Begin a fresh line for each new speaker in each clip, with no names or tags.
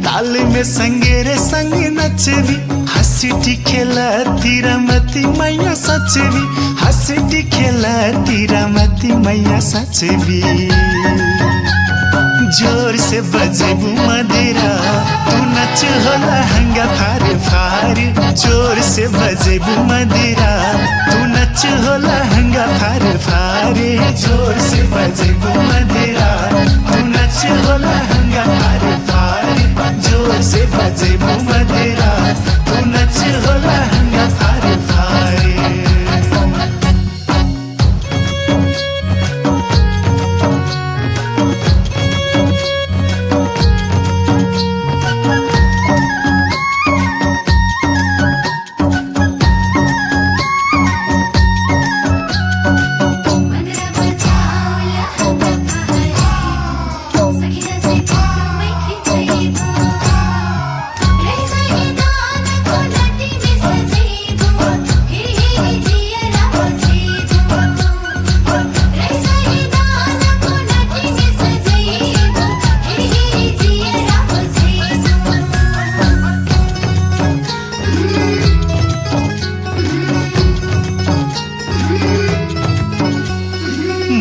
ताल में संगेरे संग नचवी हंसी खेला तीरा मती मैया सचवी हंसी खेला तीरा मती मैया सचवी जोर से बजेबू मदिरा तू नच होला हंगा फार फार जोर से बजेबू मदिरा तू नच होला हंगा फार फार जोर से बजेबू मदिरा तू नच होला हंगा फार फार जोर से बजेबू मदिरा तू नच होला हंगा फार फार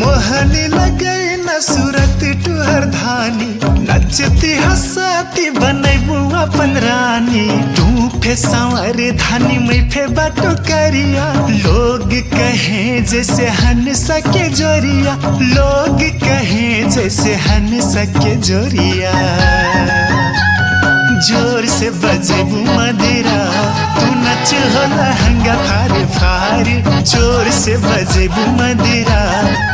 मोहनी लगे न सूरत तुहर धानी नचती हंसती बनैबू अपन रानी तू फे संवर धानी मैं फे बाटो करिया लोग कहे जैसे हन सके जोरिया लोग कहे जैसे हन सके जोरिया जोर से बजेबू मदिरा तू नच होला हंगा फार फार जोर से बजेबू मदिरा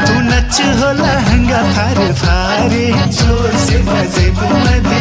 तू नच होला हंगा फार फार जोर से बजेबू मदिरा